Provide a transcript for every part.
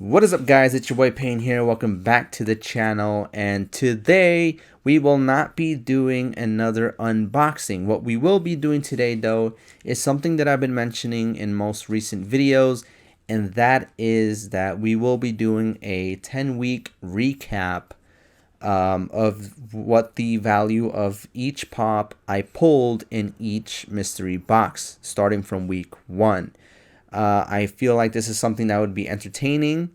What is up, guys? It's your boy Payne here. Welcome back to the channel, and today we will not be doing another unboxing. What we will be doing today though is something that I've been mentioning in most recent videos, and that is that we will be doing a 10-week recap of what the value of each pop I pulled in each mystery box starting from week 1. I feel like this is something that would be entertaining,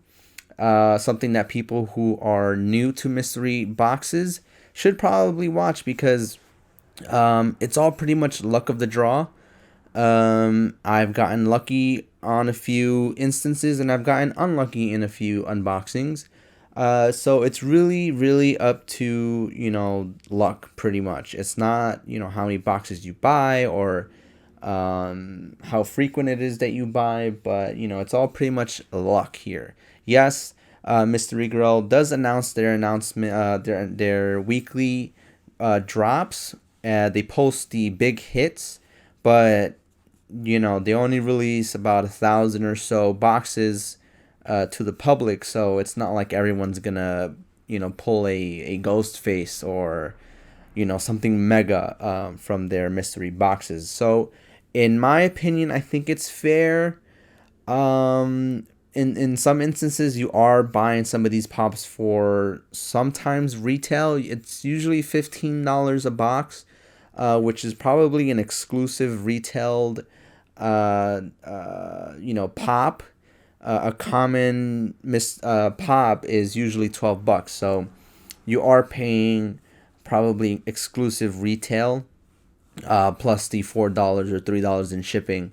something that people who are new to mystery boxes should probably watch because it's all pretty much luck of the draw. I've gotten lucky on a few instances and I've gotten unlucky in a few unboxings. So it's really up to, luck pretty much. It's not, how many boxes you buy or how frequent it is that you buy, but it's all pretty much luck here. Yes, Mystery Grail does announce their announcement, their weekly drops. They post the big hits, but they only release about 1,000 or so boxes to the public, so it's not like everyone's gonna pull a ghost face or something mega from their mystery boxes. So in my opinion, I think it's fair. In some instances, you are buying some of these pops for sometimes retail. It's usually $15 a box, which is probably an exclusive retailed, pop. A common pop is usually $12, so you are paying probably exclusive retail, plus the $4 or $3 in shipping.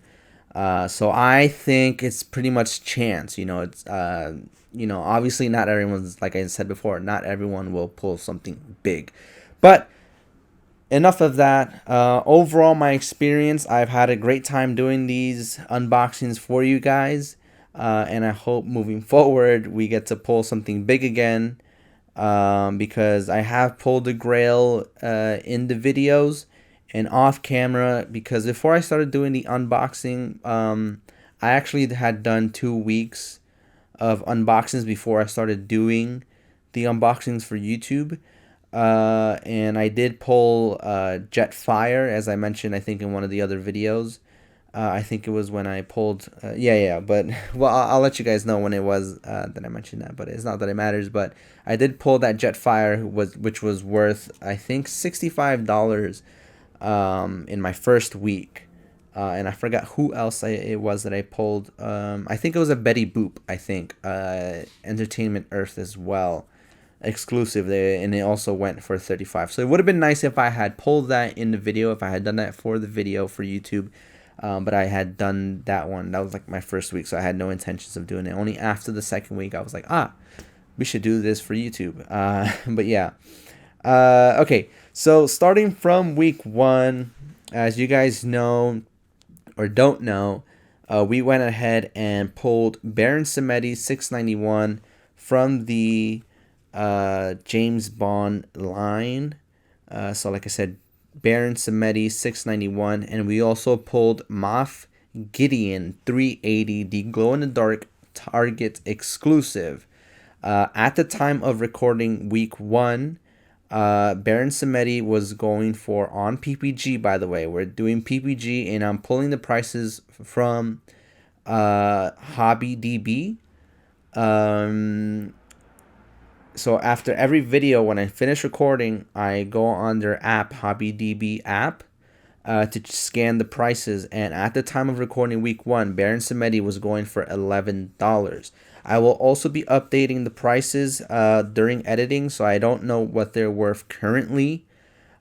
So I think it's pretty much chance. It's obviously not everyone's, like I said before, not everyone will pull something big, but enough of that. Overall, my experience, I've had a great time doing these unboxings for you guys, and I hope moving forward we get to pull something big again. Because I have pulled the Grail in the videos and off camera, because before I started doing the unboxing, I actually had done 2 weeks of unboxings before I started doing the unboxings for YouTube. And I did pull Jetfire, as I mentioned, I think in one of the other videos. I think it was when I pulled, yeah, but well, I'll let you guys know when it was that I mentioned that, but it's not that it matters. But I did pull that Jetfire, which was worth, I think, $65 in my first week. And I forgot who else it was that I pulled. I think it was a Betty Boop, I think, Entertainment Earth as well, exclusive there, and it also went for 35. So it would have been nice if I had pulled that in the video, if I had done that for the video for YouTube. But I had done that one. That was like my first week, so I had no intentions of doing it. Only after the second week, I was like, we should do this for YouTube. But yeah. Okay, so starting from week 1, as you guys know or don't know, we went ahead and pulled Baron Samedi 691 from the James Bond line. So like I said, Baron Samedi 691, and we also pulled Moff Gideon 380, the glow in the dark Target exclusive. At the time of recording week 1, Baron Samedi was going for, on PPG, by the way, we're doing PPG, and I'm pulling the prices from Hobby DB. So after every video, when I finish recording, I go on their app, HobbyDB app, to scan the prices. And at the time of recording week 1, Baron Samedi was going for $11. I will also be updating the prices during editing, so I don't know what they're worth currently.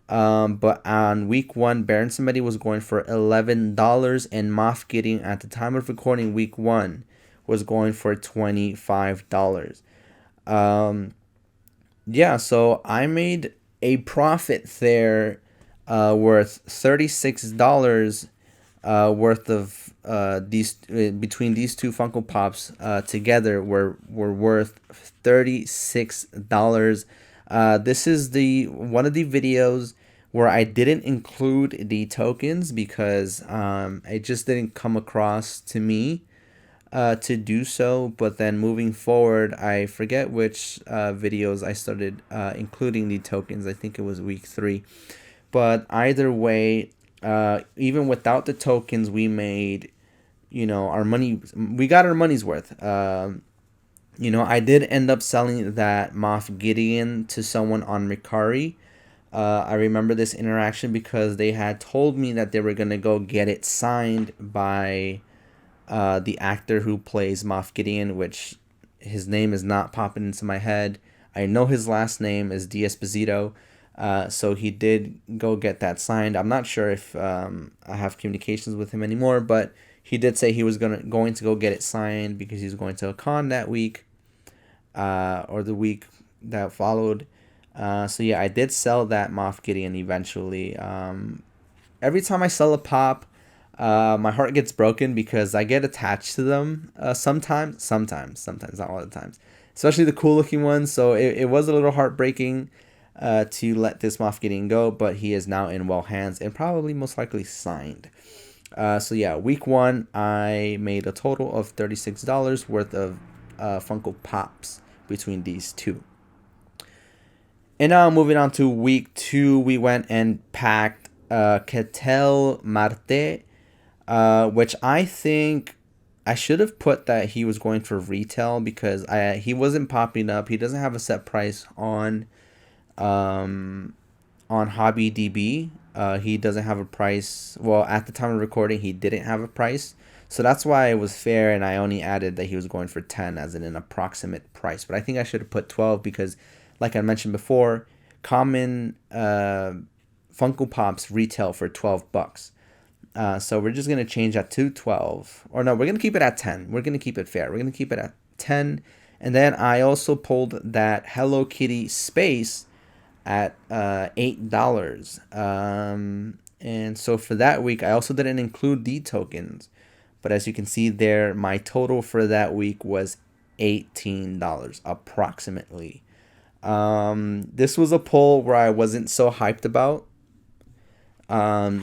But on week 1, Baron Samedi was going for $11, and Moff Gideon at the time of recording week 1 was going for $25. Yeah, so I made a profit there, worth $36 worth of these, between these two Funko Pops together were worth $36. This is the one of the videos where I didn't include the tokens because it just didn't come across to me to do so, but then moving forward, I forget which videos I started including the tokens. I think it was week 3. But either way, even without the tokens, we made, our money. We got our money's worth. I did end up selling that Moff Gideon to someone on Mercari. I remember this interaction because they had told me that they were gonna go get it signed by the actor who plays Moff Gideon, which his name is not popping into my head. I know his last name is D'Esposito. So he did go get that signed. I'm not sure if I have communications with him anymore, but he did say he was going to go get it signed because he was going to a con that week, or the week that followed. So yeah, I did sell that Moff Gideon eventually. Every time I sell a pop, my heart gets broken because I get attached to them. Sometimes, not all the times. Especially the cool looking ones. So it was a little heartbreaking to let this Moff Gideon go, but he is now in well hands and probably most likely signed. So yeah, week 1, I made a total of $36 worth of Funko Pops between these two. And now moving on to week 2, we went and packed Ketel Marte, which I think I should have put that he was going for retail because he wasn't popping up. He doesn't have a set price on HobbyDB. He doesn't have a price. Well, at the time of recording, he didn't have a price. So that's why it was fair, and I only added that he was going for 10 as an approximate price. But I think I should have put 12 because, like I mentioned before, common Funko Pops retail for $12. So we're just going to change that to 12. Or no, we're going to keep it at 10. We're going to keep it fair. We're going to keep it at 10. And then I also pulled that Hello Kitty Space at $8. And so for that week, I also didn't include the tokens. But as you can see there, my total for that week was $18 approximately. This was a pull where I wasn't so hyped about.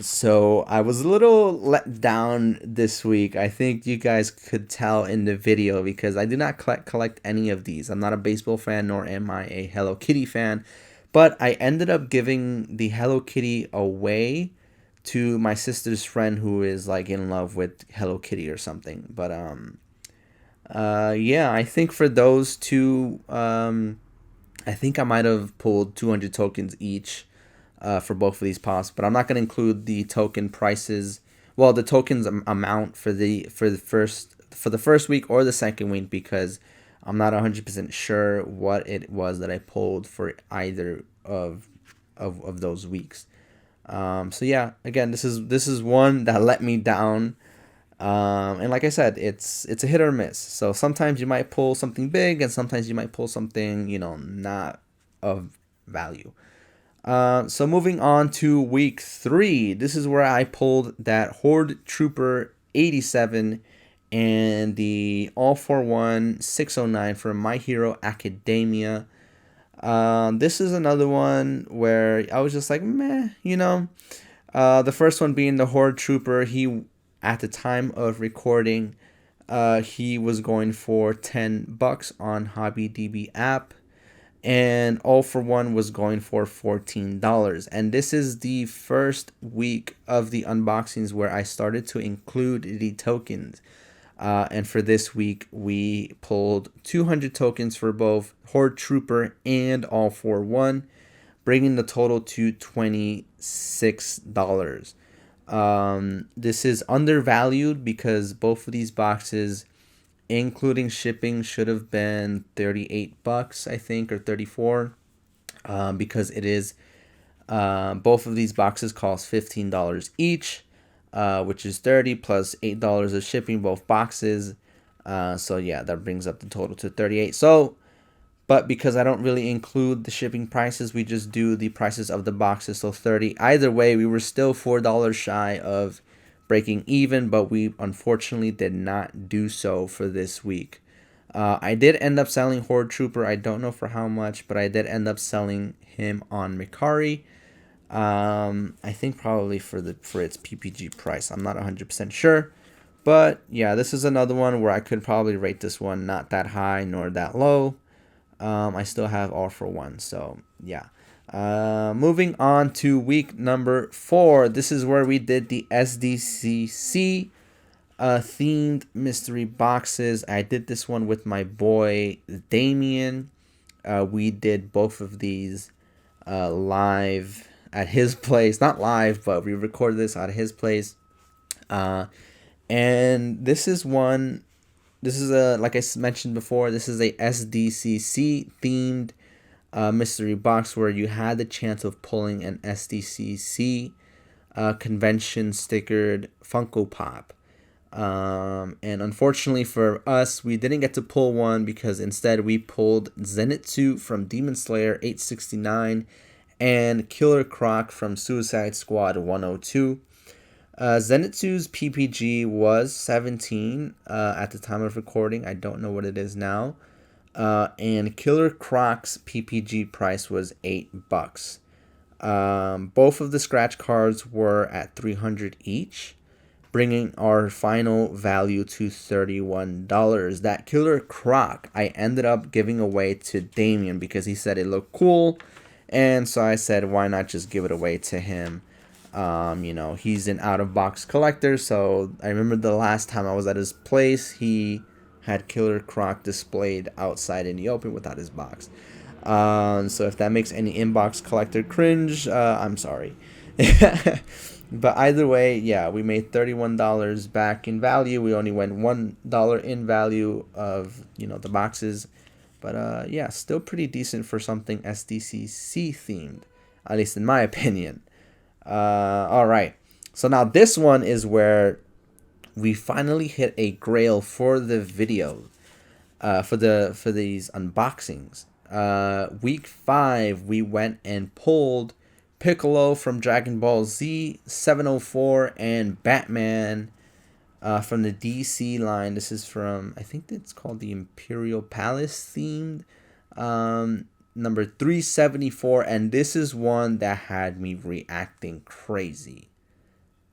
So I was a little let down this week. I think you guys could tell in the video because I do not collect any of these. I'm not a baseball fan, nor am I a Hello Kitty fan. But I ended up giving the Hello Kitty away to my sister's friend who is like in love with Hello Kitty or something. But yeah, I think for those two, I think I might have pulled 200 tokens each for both of these pops. But I'm not going to include the token prices. Well, the tokens amount for the first week or the second week because I'm not 100% sure what it was that I pulled for either of those weeks. So yeah, again, this is one that let me down. And like I said, it's a hit or miss. So sometimes you might pull something big, and sometimes you might pull something not of value. So moving on to week 3, this is where I pulled that Horde Trooper 87 and the All-for-One 609 from My Hero Academia. This is another one where I was just like, meh, The first one being the Horde Trooper. He, at the time of recording, he was going for $10 on HobbyDB app. And All-for-One was going for $14. And this is the first week of the unboxings where I started to include the tokens. And for this week, we pulled 200 tokens for both Horde Trooper and All-for-One, bringing the total to $26. This is undervalued because both of these boxes, including shipping, should have been $38, I think, or $34, because it is both of these boxes cost $15 each, which is $30 plus $8 of shipping both boxes. So yeah, that brings up the total to $38. So, but because I don't really include the shipping prices, we just do the prices of the boxes, so $30. Either way, we were still $4 shy of breaking even, but we unfortunately did not do so for this week. I did end up selling Horde Trooper. I don't know for how much, but I did end up selling him on Mercari. I think probably for its PPG price. I'm not 100% sure, But yeah, this is another one where I could probably rate this one not that high nor that low. I still have All for One. So yeah. Moving on to week number 4. This is where we did the SDCC themed mystery boxes. I did this one with my boy Damien. We did both of these live at his place. Not live, but we recorded this at his place. And this is one. This is a, like I mentioned before, this is a SDCC themed mystery box where you had the chance of pulling an SDCC convention stickered Funko Pop. And unfortunately for us, we didn't get to pull one because instead we pulled Zenitsu from Demon Slayer 869 and Killer Croc from Suicide Squad 102. Zenitsu's PPG was 17 at the time of recording. I don't know what it is now. And Killer Croc's PPG price was $8. Both of the scratch cards were at $300 each, bringing our final value to $31. That Killer Croc I ended up giving away to Damien because he said it looked cool, and so I said, why not just give it away to him? He's an out-of-box collector, so I remember the last time I was at his place, he had Killer Croc displayed outside in the open without his box. So if that makes any inbox collector cringe, I'm sorry. But either way, yeah, we made $31 back in value. We only went $1 in value of, the boxes. But yeah, still pretty decent for something SDCC themed, at least in my opinion. All right. So now this one is where we finally hit a grail for the video, for these unboxings. Week 5, we went and pulled Piccolo from Dragon Ball Z 704 and Batman from the DC line. This is from, I think it's called the Imperial Palace themed, number 374, and this is one that had me reacting crazy.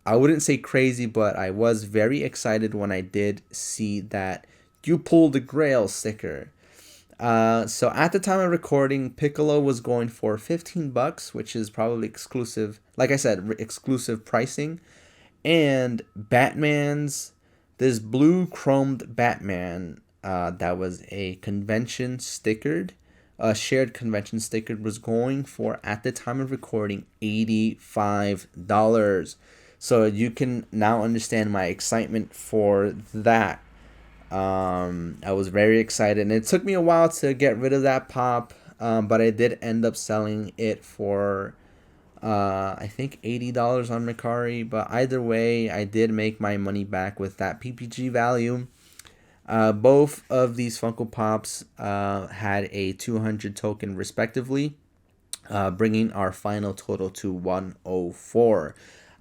I wouldn't say crazy, but I was very excited when I did see that you pulled the Grail sticker. So at the time of recording, Piccolo was going for $15, which is probably exclusive. Like I said, exclusive pricing. And this blue chromed Batman, that was a convention stickered, shared convention stickered, was going for, at the time of recording, $85. So you can now understand my excitement for that. I was very excited, and it took me a while to get rid of that pop, but I did end up selling it for I think $80 on Mercari. But either way, I did make my money back with that PPG value. Both of these Funko Pops had a 200 token respectively, bringing our final total to 104.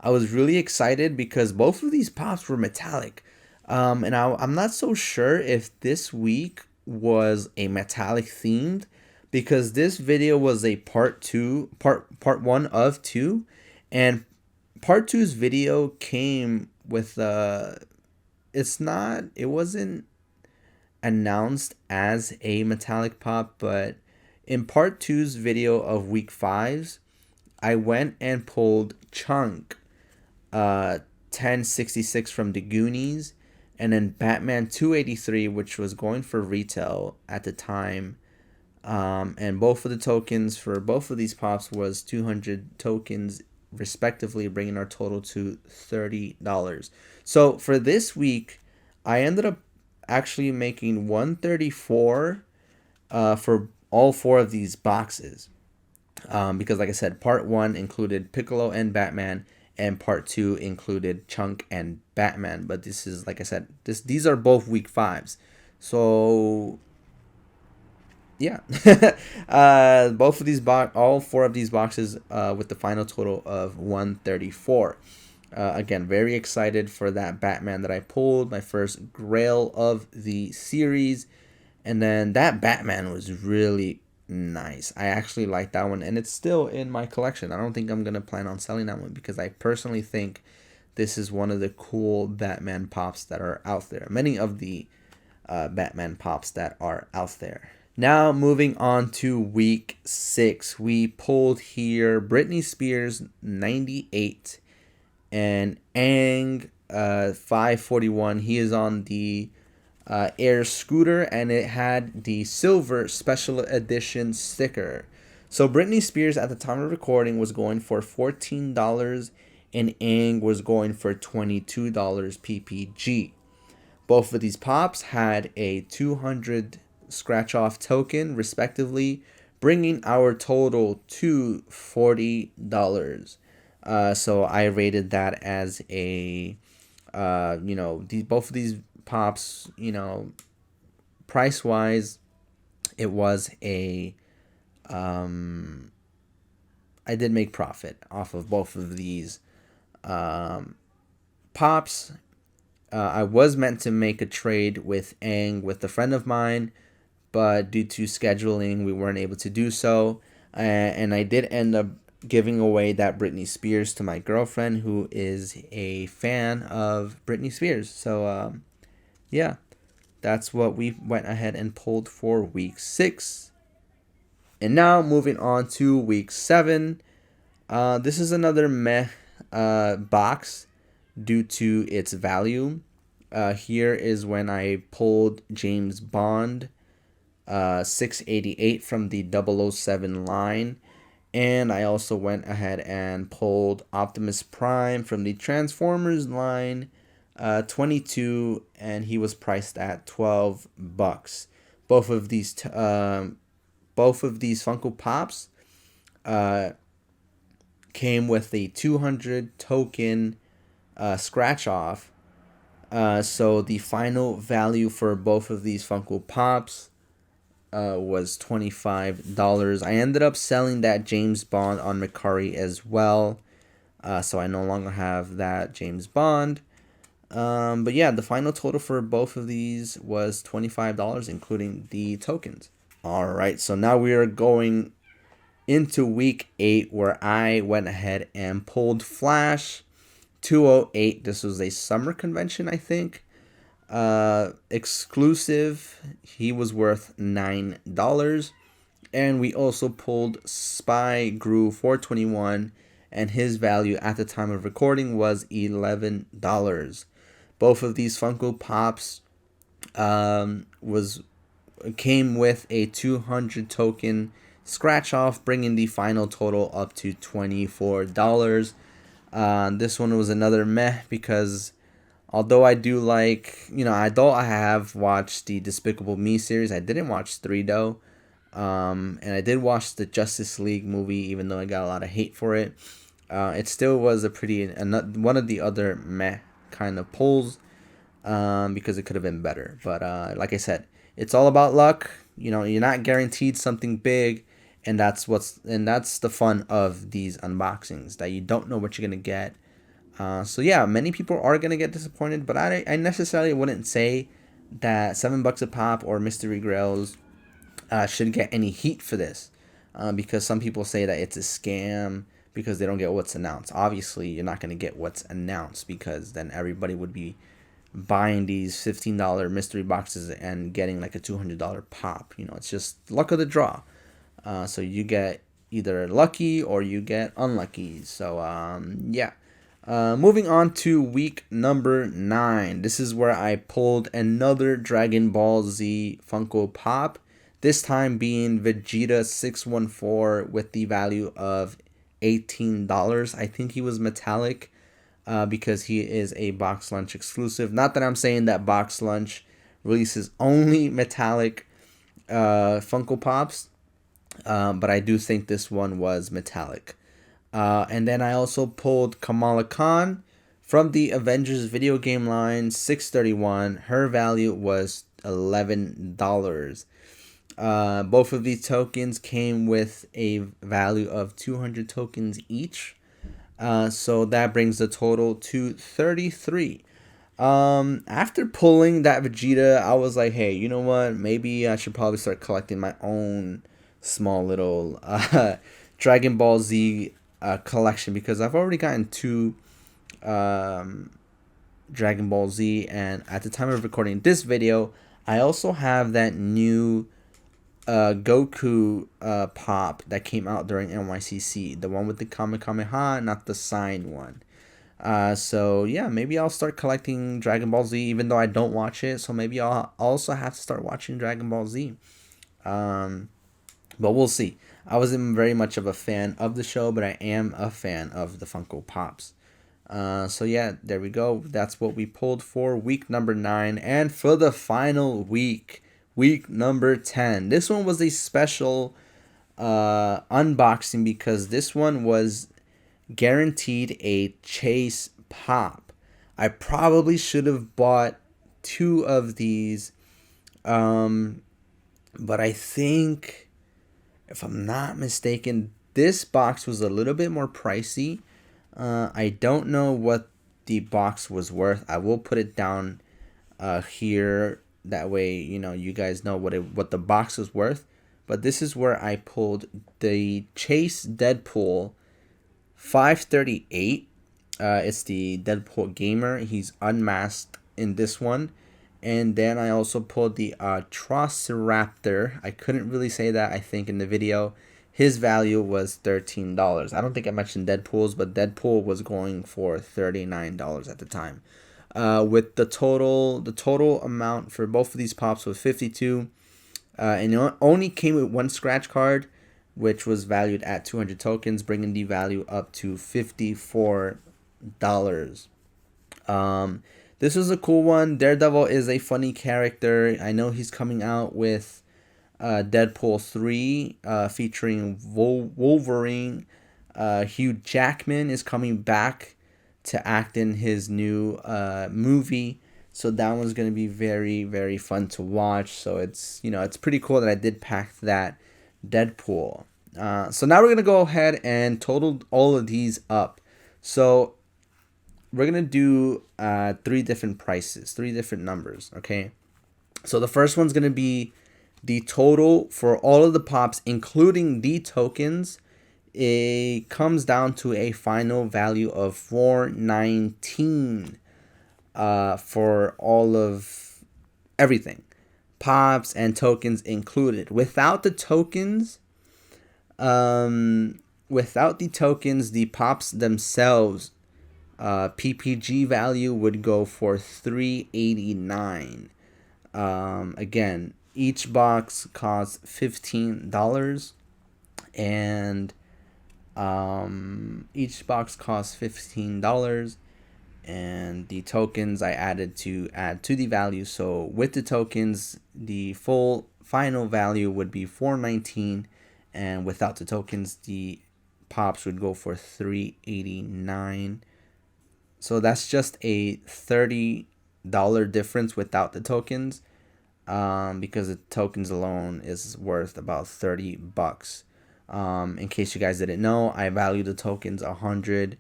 I was really excited because both of these pops were metallic. And I'm not so sure if this week was a metallic themed, because this video was a part 1 of 2, and part 2's video came with it wasn't announced as a metallic pop, but in part 2's video of week 5's, I went and pulled Chunk 1066 from the Goonies, and then Batman 283, which was going for retail at the time. And both of the tokens for both of these pops was 200 tokens respectively, bringing our total to $30. So for this week, I ended up actually making $134 for all 4 of these boxes. Because like I said, part 1 included Piccolo and Batman, and part 2 included Chunk and Batman. But this is, like I said, these are both week 5s. So yeah, both of these all 4 of these boxes with the final total of 134. Again, very excited for that Batman that I pulled, my first grail of the series. And then that Batman was really nice. I actually like that one, and it's still in my collection. I don't think I'm gonna plan on selling that one because I personally think this is one of the cool Batman pops that are out there. Many of the Batman pops that are out there. Now moving on to week 6, we pulled here Britney Spears 98 and Aang 541. He is on the Air scooter, and it had the silver special edition sticker. So Britney Spears at the time of recording was going for $14 and Aang was going for $22 PPG. Both of these pops had a 200 scratch off token respectively, bringing our total to $40. So I rated that as a both of these pops, price wise, it was a I did make profit off of both of these pops. I was meant to make a trade with Aang with a friend of mine, but due to scheduling, we weren't able to do so. And I did end up giving away that Britney Spears to my girlfriend, who is a fan of Britney Spears. So, yeah, that's what we went ahead and pulled for week 6. And now moving on to week 7. This is another meh box due to its value. Here is when I pulled James Bond 688 from the 007 line. And I also went ahead and pulled Optimus Prime from the Transformers line 22, and he was priced at $12. Both of these Funko Pops came with a 200 token scratch off. So the final value for both of these Funko Pops was $25. I ended up selling that James Bond on Mercari as well. So I no longer have that James Bond. But yeah, the final total for both of these was $25, including the tokens. Alright, so now we are going into week 8, where I went ahead and pulled Flash 208. This was a summer convention, I think. Exclusive. He was worth $9. And we also pulled Spy Gru 421, and his value at the time of recording was $11. Both of these Funko Pops came with a 200 token scratch off, bringing the final total up to $24. This one was another meh because although I do although I have watched the Despicable Me series, I didn't watch 3 though. And I did watch the Justice League movie, even though I got a lot of hate for it. It still was one of the other meh kind of pulls, because it could have been better. But like I said, it's all about luck. You're not guaranteed something big, and that's the fun of these unboxings, that you don't know what you're gonna get. So yeah, many people are gonna get disappointed, but I necessarily wouldn't say that $7 a pop or Mystery Grails should get any heat for this, because some people say that it's a scam because they don't get what's announced. Obviously, you're not gonna get what's announced, because then everybody would be buying these $15 mystery boxes and getting like a $200 pop. It's just luck of the draw. So you get either lucky or you get unlucky. So yeah. Moving on to week number 9. This is where I pulled another Dragon Ball Z Funko Pop. This time being Vegeta 614 with the value of $18. I think he was metallic, because he is a Box Lunch exclusive. Not that I'm saying that Box Lunch releases only metallic Funko Pops, but I do think this one was metallic. And then I also pulled Kamala Khan from the Avengers video game line 631. Her value was $11. Both of these tokens came with a value of 200 tokens each. So that brings the total to 33. After pulling that Vegeta, I was like, hey, you know what? Maybe I should probably start collecting my own small little Dragon Ball Z collection, because I've already gotten 2 um, Dragon Ball Z, and at the time of recording this video, I also have that new Goku pop that came out during NYCC, the one with the Kamehameha, not the sign one. So yeah, maybe I'll start collecting Dragon Ball Z, even though I don't watch it. So maybe I'll also have to start watching Dragon Ball Z. But we'll see. I wasn't very much of a fan of the show, but I am a fan of the Funko Pops. So yeah, there we go. That's what we pulled for week number 9. And for the final week, week number 10. This one was a special unboxing because this one was guaranteed a chase pop. I probably should have bought 2 of these. But I think, if I'm not mistaken, this box was a little bit more pricey. I don't know what the box was worth. I will put it down here. That way, you guys know what the box was worth. But this is where I pulled the Chase Deadpool 538. It's the Deadpool Gamer. He's unmasked in this one. And then I also pulled the Trociraptor. I couldn't really say that, I think, in the video. His value was $13. I don't think I mentioned Deadpool's, but Deadpool was going for $39 at the time. With the total amount for both of these pops was 52. And it only came with 1 scratch card, which was valued at 200 tokens, bringing the value up to $54. This was a cool one. Daredevil is a funny character. I know he's coming out with Deadpool 3 featuring Wolverine. Hugh Jackman is coming back to act in his new movie. So that one's going to be very, very fun to watch. So it's pretty cool that I did pack that Deadpool. So now we're going to go ahead and total all of these up. So we're going to do 3 different prices, 3 different numbers, okay? So the first one's going to be the total for all of the pops, including the tokens. It comes down to a final value of $4.19 for all of everything. Pops and tokens included. Without the tokens, the pops themselves, PPG value would go for $3.89. Again, each box costs $15, and each box costs $15, and the tokens I add to the value. So with the tokens, the full final value would be $4.19, and without the tokens, the pops would go for $3.89. So that's just a $30 difference without the tokens, because the tokens alone is worth about $30. In case you guys didn't know, I value the tokens $100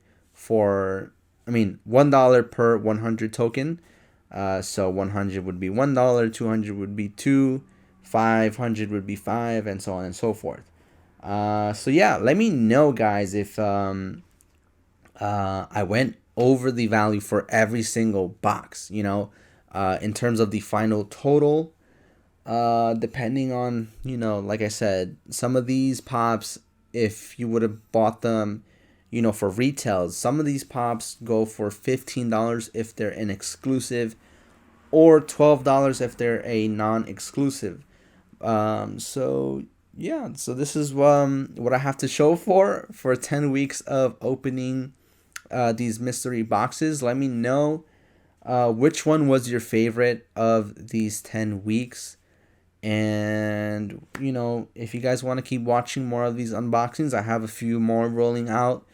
$1 per 100 token. So 100 would be $1, 200 would be $2, 500 would be $5, and so on and so forth. So yeah, let me know, guys, if I went over the value for every single box, in terms of the final total. Depending on, like I said, some of these pops, if you would have bought them, for retails, some of these pops go for $15 if they're an exclusive, or $12 if they're a non-exclusive. So yeah, so this is what I have to show for 10 weeks of opening these mystery boxes. Let me know which one was your favorite of these 10 weeks. And, if you guys want to keep watching more of these unboxings, I have a few more rolling out.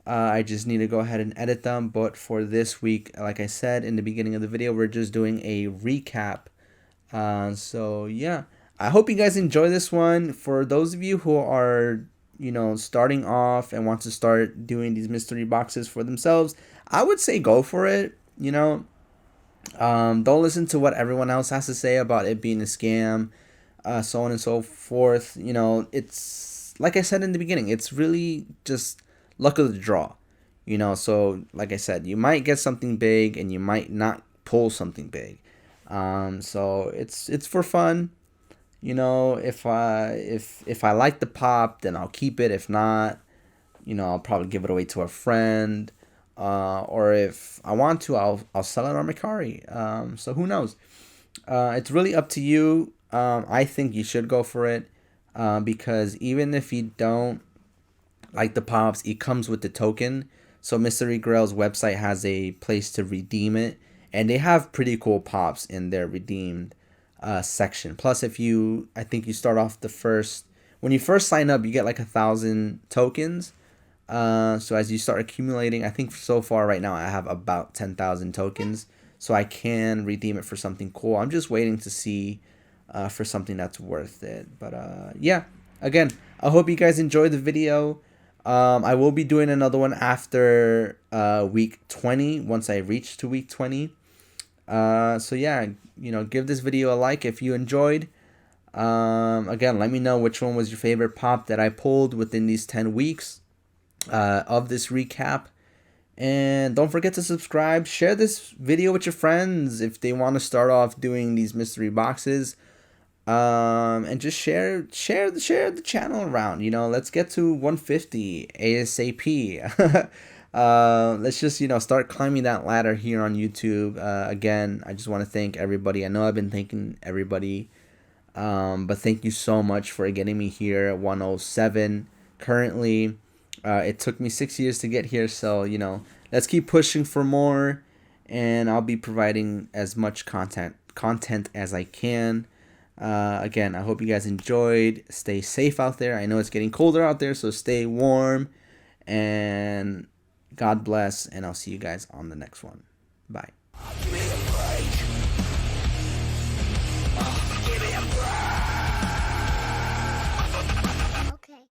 I just need to go ahead and edit them. But for this week, like I said in the beginning of the video, we're just doing a recap. So, yeah. I hope you guys enjoy this one. For those of you who are, starting off and want to start doing these mystery boxes for themselves, I would say go for it, Don't listen to what everyone else has to say about it being a scam, so on and so forth. It's like I said in the beginning, it's really just luck of the draw. You know, so like I said, you might get something big and you might not pull something big. So it's for fun. You know, if I like the pop, then I'll keep it. If not, you know, I'll probably give it away to a friend. Or if I want to, I'll sell it on Mercari. So who knows? It's really up to you. I think you should go for it, because even if you don't like the pops, it comes with the token. So Mystery Grail's website has a place to redeem it, and they have pretty cool pops in their redeemed section. Plus, I think you start off when you first sign up, you get like 1,000 tokens. So as you start accumulating, I think so far right now I have about 10,000 tokens, so I can redeem it for something cool. I'm just waiting to see for something that's worth it. But yeah, again, I hope you guys enjoyed the video. I will be doing another one after week 20, once I reach to week 20. So yeah, you know, give this video a like if you enjoyed. Again, let me know which one was your favorite pop that I pulled within these 10 weeks of this recap. And don't forget to subscribe. Share this video with your friends if they want to start off doing these mystery boxes. And just share the channel around. You know, let's get to 150 ASAP. Let's just, you know, start climbing that ladder here on YouTube. Again, I just want to thank everybody. I know I've been thanking everybody, but thank you so much for getting me here at 107 currently. It took me 6 years to get here, so, you know, let's keep pushing for more, and I'll be providing as much content as I can. Again, I hope you guys enjoyed. Stay safe out there. I know it's getting colder out there, so stay warm, and God bless, and I'll see you guys on the next one. Bye.